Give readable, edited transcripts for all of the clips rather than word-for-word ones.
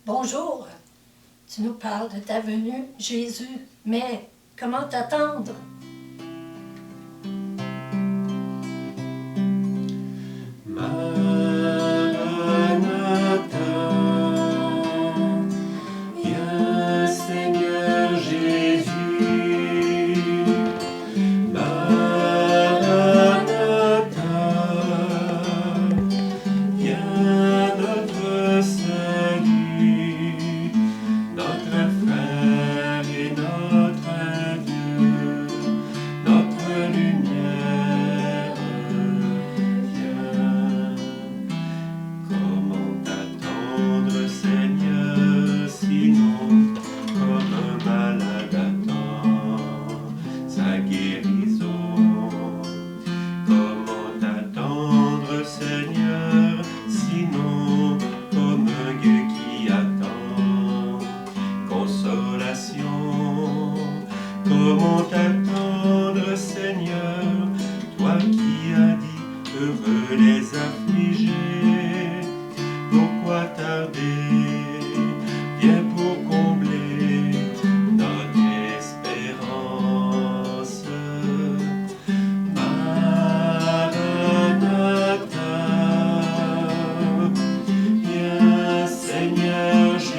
Bonjour, tu nous parles de ta venue, Jésus, mais comment t'attendre? Comment t'attendre, Seigneur, toi qui as dit heureux les affligés. Pourquoi tarder? Viens pour combler notre espérance. Maranatha, viens Seigneur Jésus.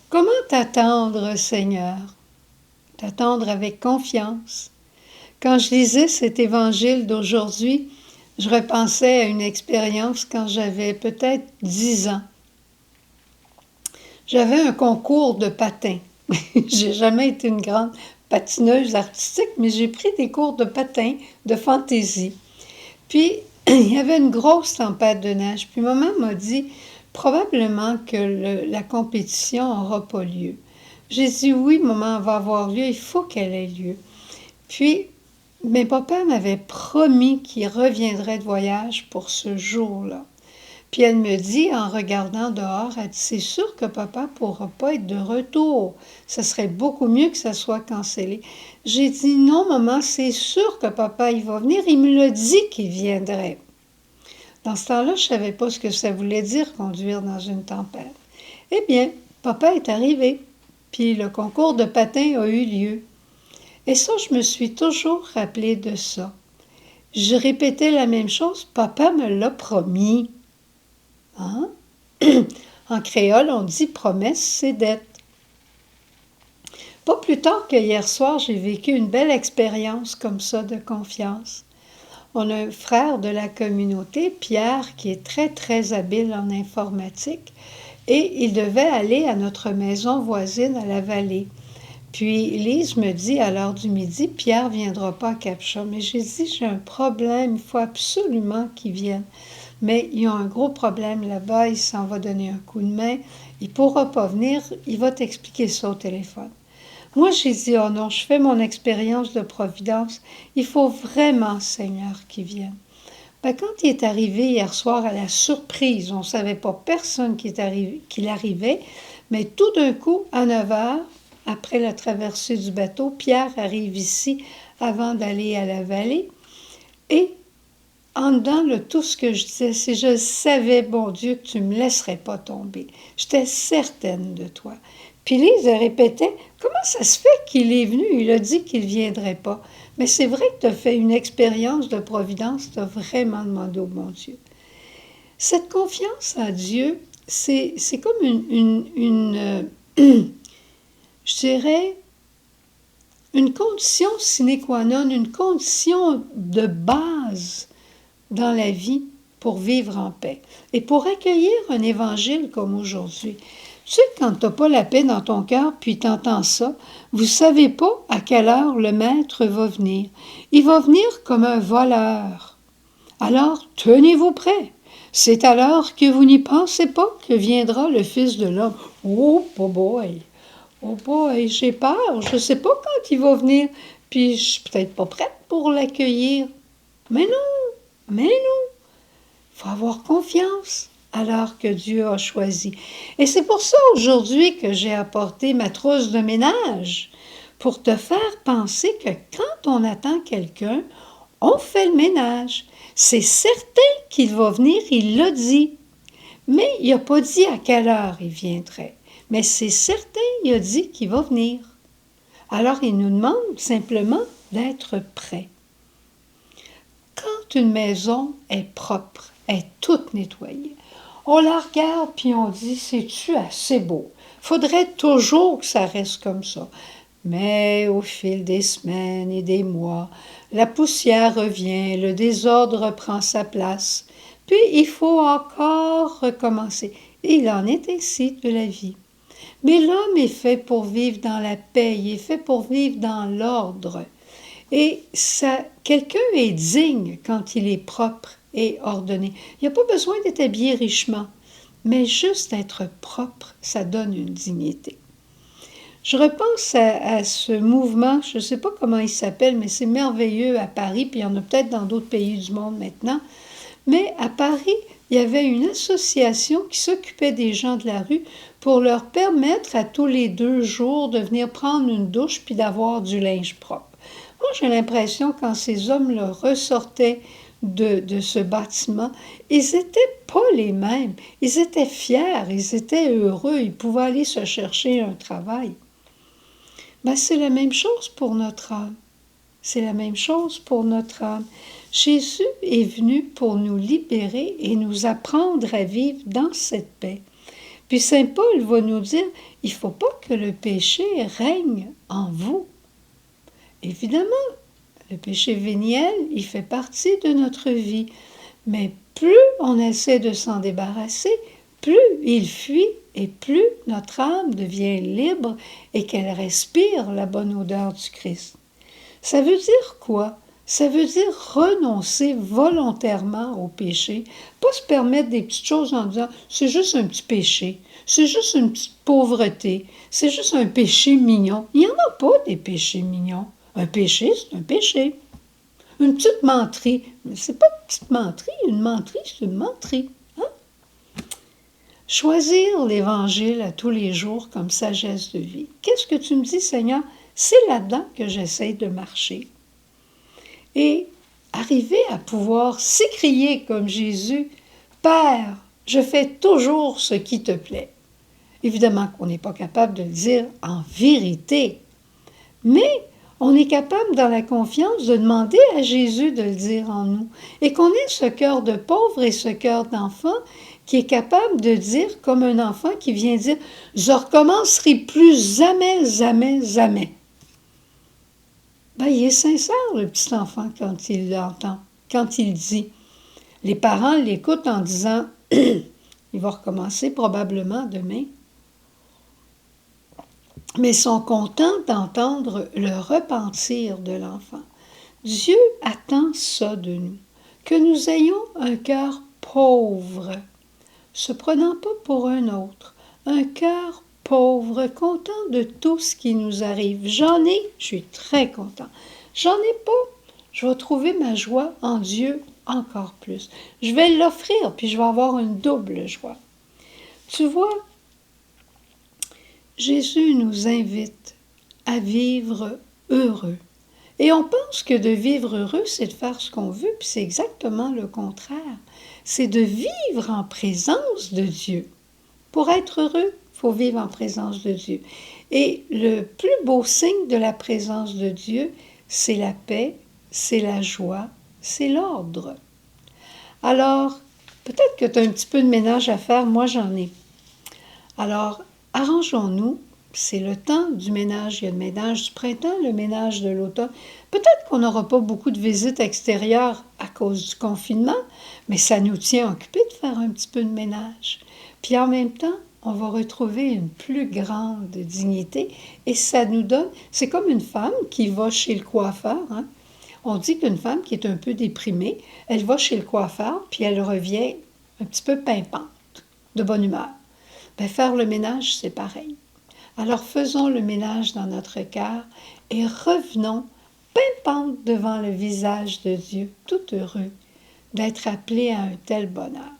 Comment t'attendre, Seigneur? T'attendre avec confiance. Quand je lisais cet évangile d'aujourd'hui, je repensais à une expérience quand j'avais peut-être 10 ans. J'avais un concours de patin. J'ai jamais été une grande patineuse artistique, mais j'ai pris des cours de patin, de fantaisie. Puis, il y avait une grosse tempête de neige. Puis, maman m'a dit probablement que la compétition n'aura pas lieu. J'ai dit oui, maman, elle va avoir lieu, il faut qu'elle ait lieu. Puis, mes papa m'avait promis qu'il reviendrait de voyage pour ce jour-là. Puis elle me dit, en regardant dehors, elle dit, c'est sûr que papa ne pourra pas être de retour. Ça serait beaucoup mieux que ça soit cancellé. J'ai dit, non, maman, c'est sûr que papa, il va venir. Il me l'a dit qu'il viendrait. Dans ce temps-là, je ne savais pas ce que ça voulait dire, conduire dans une tempête. Eh bien, papa est arrivé. Puis le concours de patin a eu lieu. Et ça, je me suis toujours rappelé de ça. Je répétais la même chose, papa me l'a promis. Hein? En créole, on dit promesse, c'est dette. Pas plus tard que hier soir, j'ai vécu une belle expérience comme ça de confiance. On a un frère de la communauté, Pierre, qui est très, très habile en informatique, et il devait aller à notre maison voisine à la vallée. Puis Lise me dit à l'heure du midi, Pierre ne viendra pas à Capcha. Mais j'ai dit, j'ai un problème, il faut absolument qu'il vienne. Mais il y a un gros problème là-bas, il s'en va donner un coup de main, il ne pourra pas venir, il va t'expliquer ça au téléphone. Moi, j'ai dit, oh non, je fais mon expérience de providence, il faut vraiment, Seigneur, qu'il vienne. Ben, quand il est arrivé hier soir à la surprise, on ne savait pas personne qu'il arrivait, mais tout d'un coup, à 9h, après la traversée du bateau, Pierre arrive ici avant d'aller à la vallée. Et en dedans, tout ce que je disais, c'est je savais, bon Dieu, que tu ne me laisserais pas tomber. J'étais certaine de toi. Puis Lise répétait, comment ça se fait qu'il est venu? Il a dit qu'il ne viendrait pas. Mais c'est vrai que tu as fait une expérience de providence, tu as vraiment demandé au bon Dieu. Cette confiance en Dieu, c'est comme je dirais, une condition sine qua non, une condition de base dans la vie pour vivre en paix. Et pour accueillir un évangile comme aujourd'hui, tu sais, quand tu n'as pas la paix dans ton cœur, puis tu entends ça, vous ne savez pas à quelle heure le maître va venir. Il va venir comme un voleur. Alors, tenez-vous prêts. C'est alors que vous n'y pensez pas que viendra le Fils de l'homme. Oh, boy! Oh boy, j'ai peur, je ne sais pas quand il va venir, puis je suis peut-être pas prête pour l'accueillir. Mais non, il faut avoir confiance alors que Dieu a choisi. Et c'est pour ça aujourd'hui que j'ai apporté ma trousse de ménage, pour te faire penser que quand on attend quelqu'un, on fait le ménage. C'est certain qu'il va venir, il l'a dit. Mais il n'a pas dit à quelle heure il viendrait. Mais c'est certain, il a dit qu'il va venir. Alors il nous demande simplement d'être prêts. Quand une maison est propre, est toute nettoyée, on la regarde puis on dit, c'est-tu assez beau? Faudrait toujours que ça reste comme ça. Mais au fil des semaines et des mois, la poussière revient, le désordre reprend sa place, puis il faut encore recommencer. Il en est ainsi de la vie. Mais l'homme est fait pour vivre dans la paix, il est fait pour vivre dans l'ordre. Et quelqu'un est digne quand il est propre et ordonné. Il n'y a pas besoin d'être habillé richement, mais juste être propre, ça donne une dignité. Je repense à ce mouvement, je ne sais pas comment il s'appelle, mais c'est merveilleux à Paris, puis il y en a peut-être dans d'autres pays du monde maintenant. Mais à Paris, il y avait une association qui s'occupait des gens de la rue pour leur permettre à tous les 2 jours de venir prendre une douche puis d'avoir du linge propre. Moi, j'ai l'impression quand ces hommes-là ressortaient de ce bâtiment, ils n'étaient pas les mêmes. Ils étaient fiers, ils étaient heureux, ils pouvaient aller se chercher un travail. Ben, c'est la même chose pour notre âme. C'est la même chose pour notre âme. Jésus est venu pour nous libérer et nous apprendre à vivre dans cette paix. Puis Saint Paul va nous dire, il ne faut pas que le péché règne en vous. Évidemment, le péché véniel, il fait partie de notre vie. Mais plus on essaie de s'en débarrasser, plus il fuit et plus notre âme devient libre et qu'elle respire la bonne odeur du Christ. Ça veut dire quoi? Ça veut dire renoncer volontairement au péché, pas se permettre des petites choses en disant « c'est juste un petit péché, c'est juste une petite pauvreté, c'est juste un péché mignon ». Il n'y en a pas des péchés mignons. Un péché, c'est un péché. Une petite menterie, c'est pas une petite menterie, c'est une menterie. Hein? Choisir l'Évangile à tous les jours comme sagesse de vie. Qu'est-ce que tu me dis, Seigneur? C'est là-dedans que j'essaie de marcher. Et arriver à pouvoir s'écrier comme Jésus, « Père, je fais toujours ce qui te plaît. » Évidemment qu'on n'est pas capable de le dire en vérité, mais on est capable, dans la confiance, de demander à Jésus de le dire en nous. Et qu'on ait ce cœur de pauvre et ce cœur d'enfant qui est capable de dire, comme un enfant qui vient dire « Je recommencerai plus jamais, jamais, jamais. » Ben, il est sincère, le petit enfant, quand il l'entend, quand il dit. Les parents l'écoutent en disant « Il va recommencer probablement demain. » Mais sont contents d'entendre le repentir de l'enfant. Dieu attend ça de nous, que nous ayons un cœur pauvre, se prenant pas pour un autre, un cœur pauvre, content de tout ce qui nous arrive. J'en ai, je suis très content. J'en ai pas, je vais trouver ma joie en Dieu encore plus. Je vais l'offrir, puis je vais avoir une double joie. Tu vois, Jésus nous invite à vivre heureux. Et on pense que de vivre heureux, c'est de faire ce qu'on veut, puis c'est exactement le contraire. C'est de vivre en présence de Dieu. Pour être heureux, il faut vivre en présence de Dieu. Et le plus beau signe de la présence de Dieu, c'est la paix, c'est la joie, c'est l'ordre. Alors, peut-être que tu as un petit peu de ménage à faire, moi j'en ai. Alors, arrangeons-nous, c'est le temps du ménage. Il y a le ménage du printemps, le ménage de l'automne. Peut-être qu'on n'aura pas beaucoup de visites extérieures à cause du confinement, mais ça nous tient occupés de faire un petit peu de ménage. Puis en même temps, on va retrouver une plus grande dignité et ça nous donne... C'est comme une femme qui va chez le coiffeur. Hein? On dit qu'une femme qui est un peu déprimée, elle va chez le coiffeur puis elle revient un petit peu pimpante, de bonne humeur. Bien, faire le ménage, c'est pareil. Alors faisons le ménage dans notre cœur et revenons pimpante devant le visage de Dieu, tout heureux d'être appelés à un tel bonheur.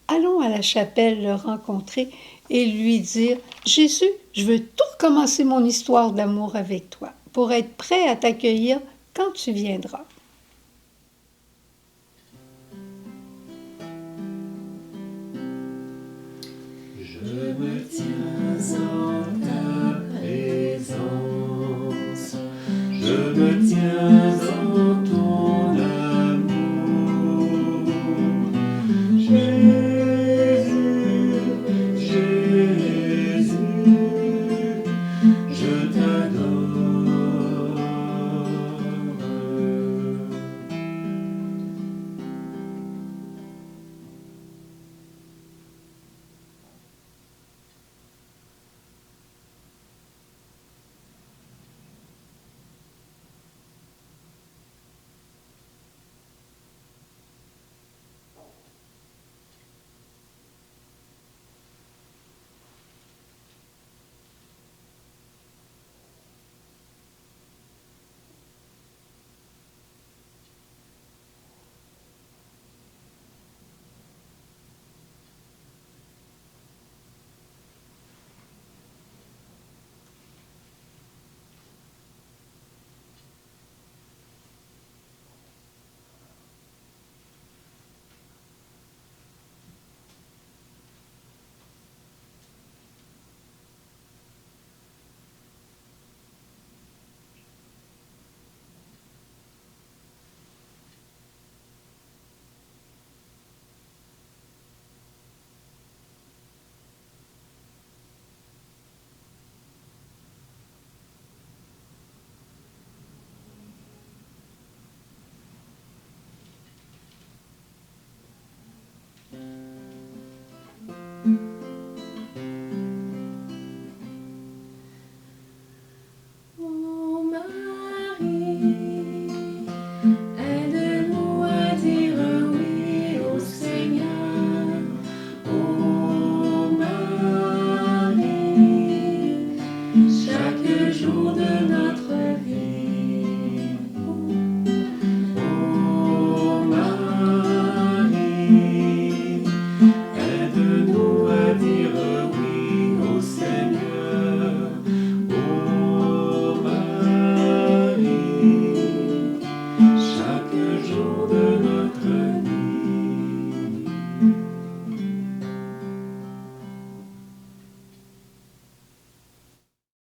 Allons à la chapelle le rencontrer et lui dire « Jésus, je veux tout recommencer mon histoire d'amour avec toi pour être prêt à t'accueillir quand tu viendras. » Je me tiens